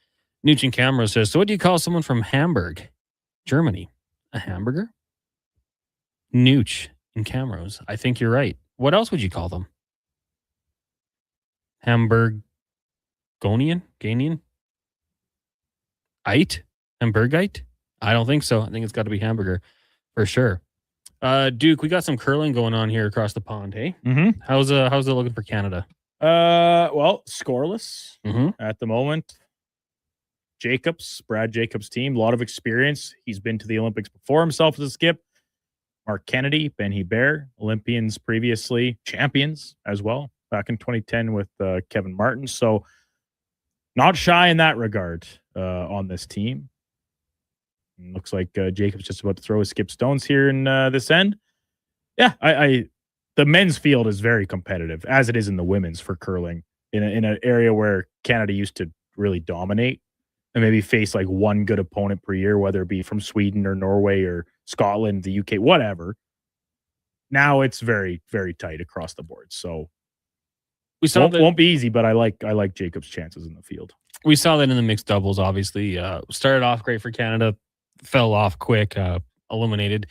D: Nugent Camera says, so what do you call someone from Hamburg, Germany? A hamburger? Nooch in Camrose. I think you're right. What else would you call them? Hamburgonian? Ganian? Hamburgite? I don't think so. I think it's got to be hamburger for sure. Duke, we got some curling going on here across the pond, hey?
E: Mm-hmm.
D: How's it looking for Canada?
E: Well, scoreless
D: Mm-hmm.
E: at the moment. Brad Jacobs' team, a lot of experience. He's been to the Olympics before himself as a skip. Mark Kennedy, Ben Hebert, Olympians previously, champions as well, back in 2010 with Kevin Martin. So not shy in that regard on this team. Looks like Jacob's just about to throw his skip stones here in this end. Yeah, the men's field is very competitive, as it is in the women's for curling, in an area where Canada used to really dominate and maybe face like one good opponent per year, whether it be from Sweden or Norway or Scotland, the UK, whatever. Now it's very, very tight across the board. So
D: we saw
E: won't be easy, but I like Jacob's chances in the field.
D: We saw that in the mixed doubles, obviously. Started off great for Canada, fell off quick, eliminated.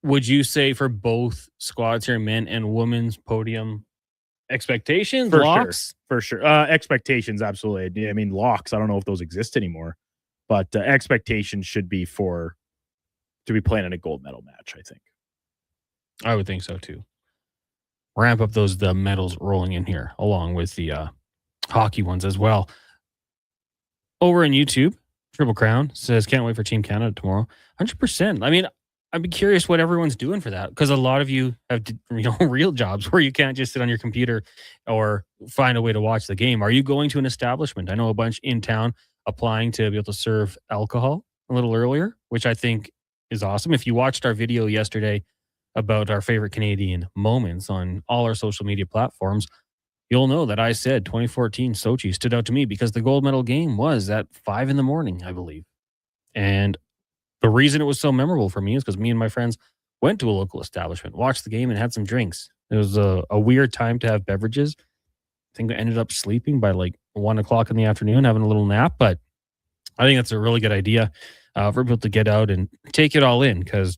D: Would you say for both squads here, men and women's podium expectations, locks?
E: For sure. Expectations, absolutely. I mean, locks, I don't know if those exist anymore, but expectations should be to be playing in a gold medal match, I think.
D: I would think so too. Ramp up the medals rolling in here, along with the hockey ones as well. Over in YouTube, Triple Crown says, can't wait for Team Canada tomorrow. 100%. I mean, I'd be curious what everyone's doing for that, because a lot of you have real jobs where you can't just sit on your computer or find a way to watch the game. Are you going to an establishment? I know a bunch in town applying to be able to serve alcohol a little earlier, which I think is awesome. If you watched our video yesterday about our favorite Canadian moments on all our social media platforms, you'll know that I said 2014 Sochi stood out to me because the gold medal game was at 5 a.m, I believe. And the reason it was so memorable for me is because me and my friends went to a local establishment, watched the game, and had some drinks. It was a weird time to have beverages. I think I ended up sleeping by like 1 o'clock in the afternoon, having a little nap. But I think that's a really good idea for people to get out and take it all in, because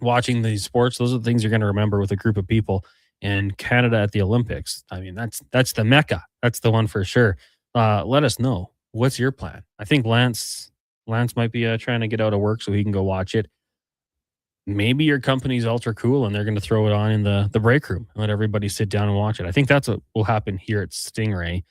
D: watching these sports, those are the things you're going to remember with a group of people. And Canada at the Olympics, I mean, that's the Mecca. That's the one for sure. Let us know. What's your plan? I think Lance might be trying to get out of work so he can go watch it. Maybe your company's ultra cool and they're going to throw it on in the break room and let everybody sit down and watch it. I think that's what will happen here at Stingray.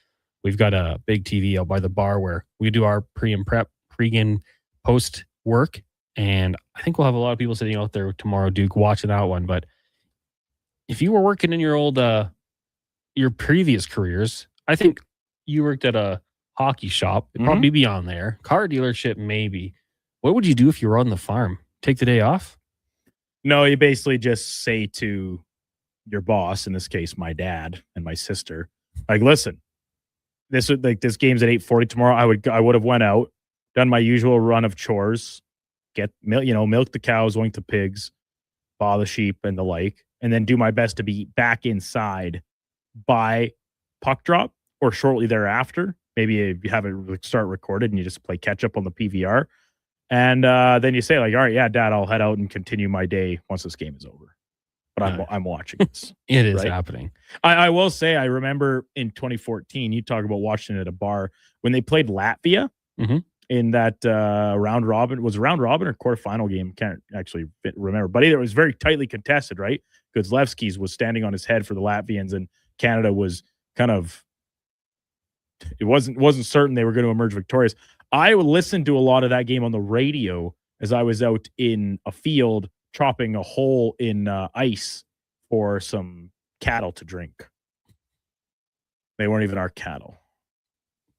D: We've got a big TV out by the bar where we do our pre-game, post work. And I think we'll have a lot of people sitting out there tomorrow, Duke, watching that one. But if you were working in your old, your previous careers, I think you worked at a hockey shop. It'd probably be on there. Car dealership, maybe. What would you do if you were on the farm? Take the day off?
E: No, you basically just say to your boss, in this case, my dad and my sister, like, listen, this game's at 8:40 tomorrow. I would have went out, done my usual run of chores, milk the cows, oink the pigs, paw the sheep and the like, and then do my best to be back inside by puck drop or shortly thereafter. Maybe you have it start recorded and you just play catch up on the PVR. And then you say, like, all right, yeah, Dad, I'll head out and continue my day once this game is over. But I'm watching this.
D: It is happening.
E: I will say, I remember in 2014, you talk about watching it at a bar when they played Latvia in that round robin. Was it round robin or quarterfinal game? Can't actually remember. But either it was very tightly contested, right? Because Levski's was standing on his head for the Latvians, and Canada was kind of, it wasn't certain they were going to emerge victorious. I would listen to a lot of that game on the radio as I was out in a field chopping a hole in ice for some cattle to drink. They weren't even our cattle.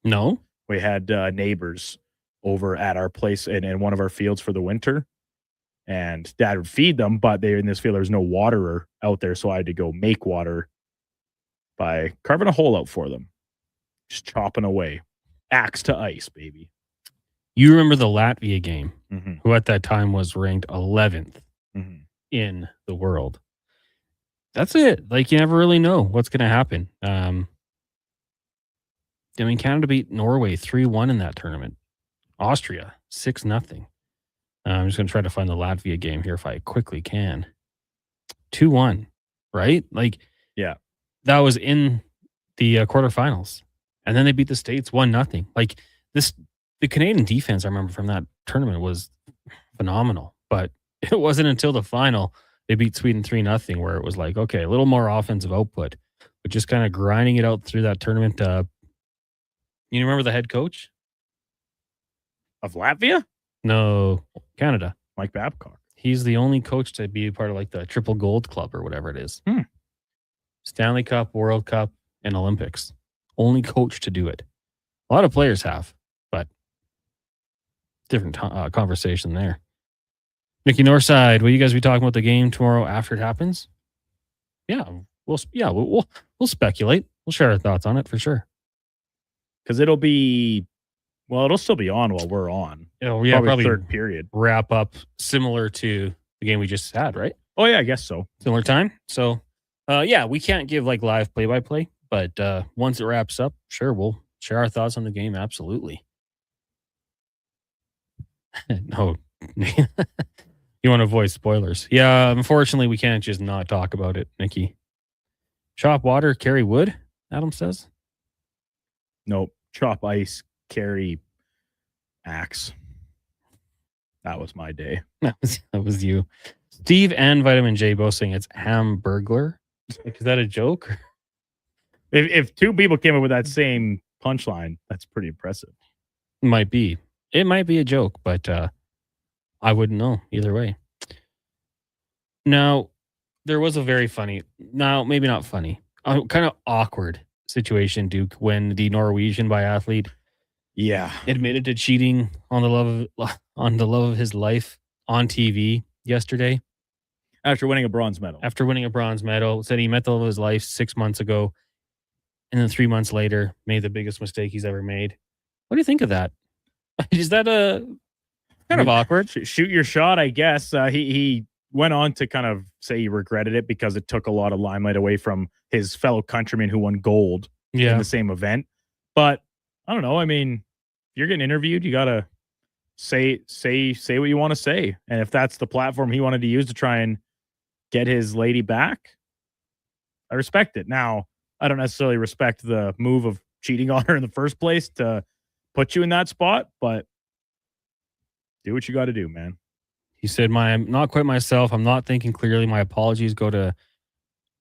D: No?
E: We had neighbors over at our place in one of our fields for the winter, and Dad would feed them, but in this field, there was no waterer out there, so I had to go make water by carving a hole out for them. Just chopping away. Axe to ice, baby.
D: You remember the Latvia game, who at that time was ranked 11th in the world. That's it. Like, you never really know what's going to happen. I mean, Canada beat Norway 3-1 in that tournament. Austria, 6-0. I'm just going to try to find the Latvia game here if I quickly can. 2-1, right? Like,
E: yeah,
D: that was in the quarterfinals, and then they beat the States 1-0. Like the Canadian defense I remember from that tournament was phenomenal, but it wasn't until the final they beat Sweden 3-0 where it was like, okay, a little more offensive output, but just kind of grinding it out through that tournament. You remember the head coach
E: of Latvia?
D: No, Canada.
E: Mike Babcock.
D: He's the only coach to be part of like the triple gold club or whatever it is. Stanley Cup, World Cup, and Olympics. Only coach to do it. A lot of players have, but different conversation there. Mickey Northside, will you guys be talking about the game tomorrow after it happens? Yeah, we'll speculate. We'll share our thoughts on it for sure.
E: Because it'll still be on while we're on. Probably third period.
D: Wrap up similar to the game we just had, right?
E: Oh yeah, I guess so.
D: Similar time. So, we can't give like live play-by-play, but once it wraps up, sure, we'll share our thoughts on the game. Absolutely. No. You want to avoid spoilers. Yeah, unfortunately, we can't just not talk about it, Nikki. Chop water, carry wood, Adam says.
E: Nope. Chop ice, carry axe. That was my day.
D: That was you. Steve and Vitamin J both saying it's Hamburglar. Is that a joke?
E: If two people came up with that same punchline, that's pretty impressive.
D: Might be. It might be a joke, but I wouldn't know either way. Now, there was a very funny, now maybe not funny, kind of awkward situation, Duke, when the Norwegian biathlete admitted to cheating on the love of his life on TV yesterday.
E: After winning a bronze medal.
D: Said he met the love of his life 6 months ago, and then 3 months later made the biggest mistake he's ever made. What do you think of that? Is that kind of awkward?
E: Shoot your shot, I guess. He went on to kind of say he regretted it because it took a lot of limelight away from his fellow countrymen who won gold in the same event. But I don't know. I mean, if you're getting interviewed, you gotta say what you want to say. And if that's the platform he wanted to use to try and get his lady back, I respect it. Now, I don't necessarily respect the move of cheating on her in the first place to put you in that spot, but do what you got to do, man.
D: He said, I'm not quite myself. I'm not thinking clearly. My apologies go to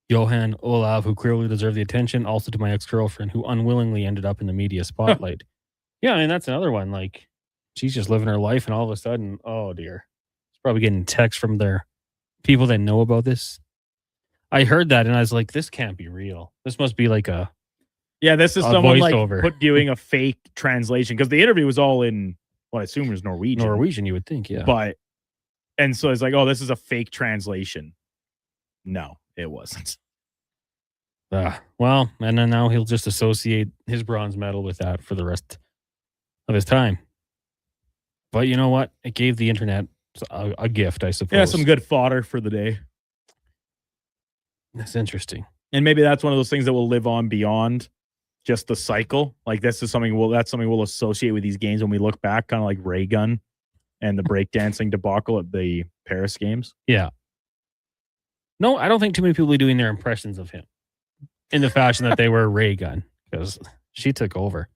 D: Johan Olav, who clearly deserved the attention. Also to my ex-girlfriend, who unwillingly ended up in the media spotlight. Yeah, I mean, that's another one. Like, she's just living her life, and all of a sudden, oh, dear. She's probably getting texts from their people that know about this. I heard that, and I was like, this can't be real. This must be like a
E: this is someone like doing a fake translation, because the interview was all in what I assume is Norwegian.
D: Norwegian, you would think, yeah.
E: And so it's like, oh, this is a fake translation. No, it wasn't.
D: Well, and then now he'll just associate his bronze medal with that for the rest of his time. But you know what? It gave the internet a gift, I suppose.
E: Yeah, some good fodder for the day.
D: That's interesting.
E: And maybe that's one of those things that will live on beyond just the cycle. Like that's something we'll associate with these games when we look back, kind of like Ray Gun and the breakdancing debacle at the Paris games.
D: Yeah. No, I don't think too many people are doing their impressions of him in the fashion that they were Ray Gun, because she took over.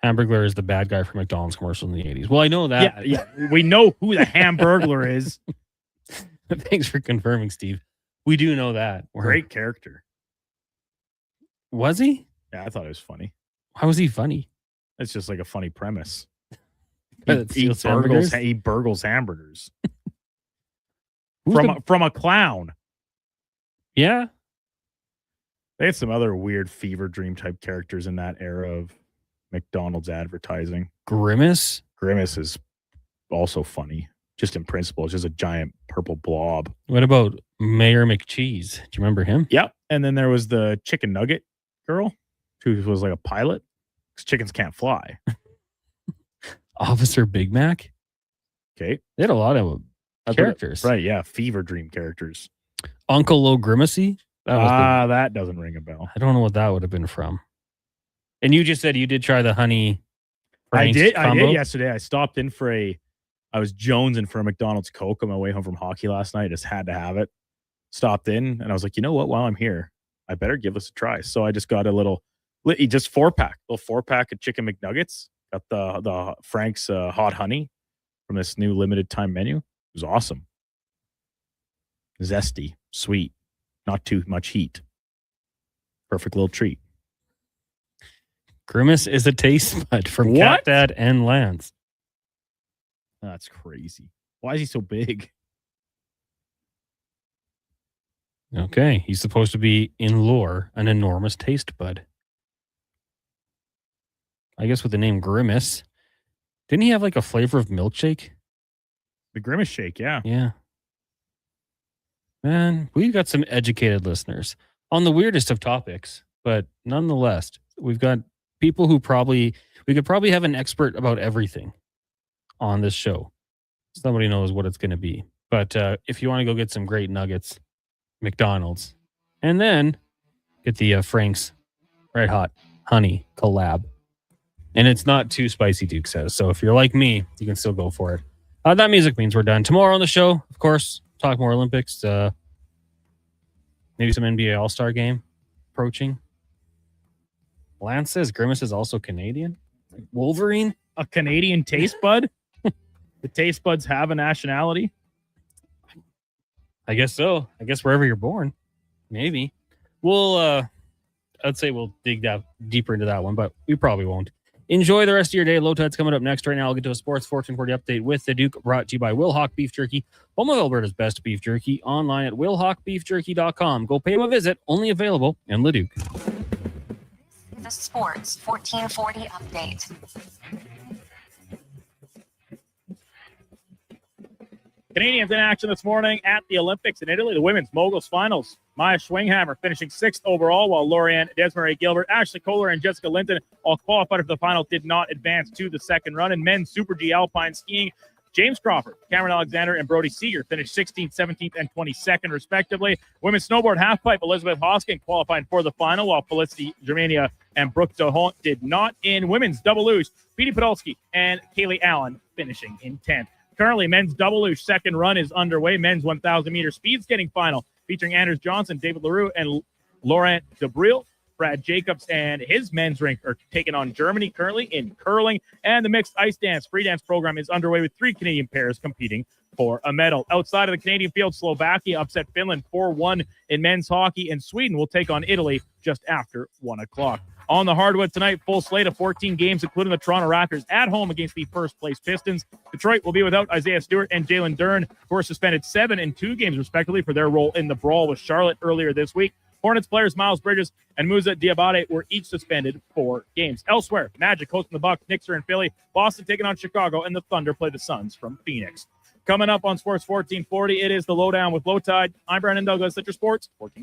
D: Hamburglar is the bad guy from McDonald's commercial in the 80s. Well, I know that.
E: Yeah. We know who the Hamburglar is.
D: Thanks for confirming, Steve. We do know that.
E: Great character.
D: Was he?
E: Yeah, I thought it was funny.
D: Why was he funny?
E: It's just like a funny premise.
D: He
E: burgles hamburgers. from a clown.
D: Yeah.
E: They had some other weird fever dream type characters in that era of McDonald's advertising.
D: Grimace?
E: Grimace is also funny. Just in principle, it's just a giant purple blob.
D: What about Mayor McCheese? Do you remember him?
E: Yep. And then there was the chicken nugget girl who was like a pilot, because chickens can't fly.
D: Officer Big Mac?
E: Okay.
D: They had a lot of characters.
E: Right, yeah. Fever dream characters.
D: Uncle Low Grimacy?
E: That doesn't ring a bell.
D: I don't know what that would have been from. And you just said you did try the honey.
E: I did yesterday. I stopped in I was jonesing for a McDonald's Coke on my way home from hockey last night. Just had to have it. stopped in, and I was like, you know what? While I'm here, I better give this a try. So I just got a little 4-pack of chicken McNuggets. Got the Frank's hot honey from this new limited time menu. It was awesome. Zesty, sweet, not too much heat. Perfect little treat.
D: Grimace is a taste bud from
E: What?
D: Cat Dad and Lance.
E: That's crazy. Why is he so big?
D: Okay, he's supposed to be in lore an enormous taste bud. I guess with the name Grimace. Didn't he have like a flavor of milkshake?
E: The Grimace shake, yeah.
D: Yeah. Man, we've got some educated listeners on the weirdest of topics, but nonetheless, we've got people who we could probably have an expert about everything on this show. Somebody knows what it's going to be. But if you want to go get some great nuggets, McDonald's, and then get the Frank's Red Hot Honey collab. And it's not too spicy, Duke says. So if you're like me, you can still go for it. That music means we're done. Tomorrow on the show, of course, talk more Olympics. Maybe some NBA All-Star game approaching. Lance says Grimace is also Canadian. Wolverine?
E: A Canadian taste bud? The taste buds have a nationality?
D: I guess so. I guess wherever you're born. Maybe. I'd say we'll dig deeper into that one, but we probably won't. Enjoy the rest of your day. Low Tide's coming up next. Right now, I'll get to a Sports 1440 update with the Duke, brought to you by Will Hawk Beef Jerky, home of Alberta's best beef jerky, online at willhawkbeefjerky.com. Go pay him a visit. Only available in Leduc.
C: The Sports 1440 update.
E: Canadians in action this morning at the Olympics in Italy, the women's moguls finals. Maya Schwinghammer finishing 6th overall, while Lorianne Desmarais-Gilbert, Ashley Kohler, and Jessica Linton, all qualified for the final, did not advance to the second run. In men's Super G Alpine skiing, James Crawford, Cameron Alexander, and Brody Seeger finished 16th, 17th, and 22nd, respectively. Women's snowboard halfpipe, Elizabeth Hoskin qualified for the final, while Felicity Germania and Brooke Dahon did not. In women's double luge, Petey Podolsky and Kaylee Allen finishing in 10th. Currently, men's double luge second run is underway. Men's 1,000-meter speed skating final featuring Anders Johnson, David Leroux, and Laurent Debril. Brad Jacobs and his men's rink are taking on Germany currently in curling. And the mixed ice dance free dance program is underway with 3 Canadian pairs competing for a medal. Outside of the Canadian field, Slovakia upset Finland 4-1 in men's hockey, and Sweden will take on Italy just after 1 o'clock. On the hardwood tonight, full slate of 14 games, including the Toronto Raptors at home against the first-place Pistons. Detroit will be without Isaiah Stewart and Jalen Dern, who are suspended 7 and 2 games, respectively, for their role in the brawl with Charlotte earlier this week. Hornets players Miles Bridges and Musa Diabate were each suspended 4 games. Elsewhere, Magic hosting the Bucks, Knicks are in Philly, Boston taking on Chicago, and the Thunder play the Suns from Phoenix. Coming up on Sports 1440, it is the Lowdown with Low Tide. I'm Brandon Douglas at your Sports 1440.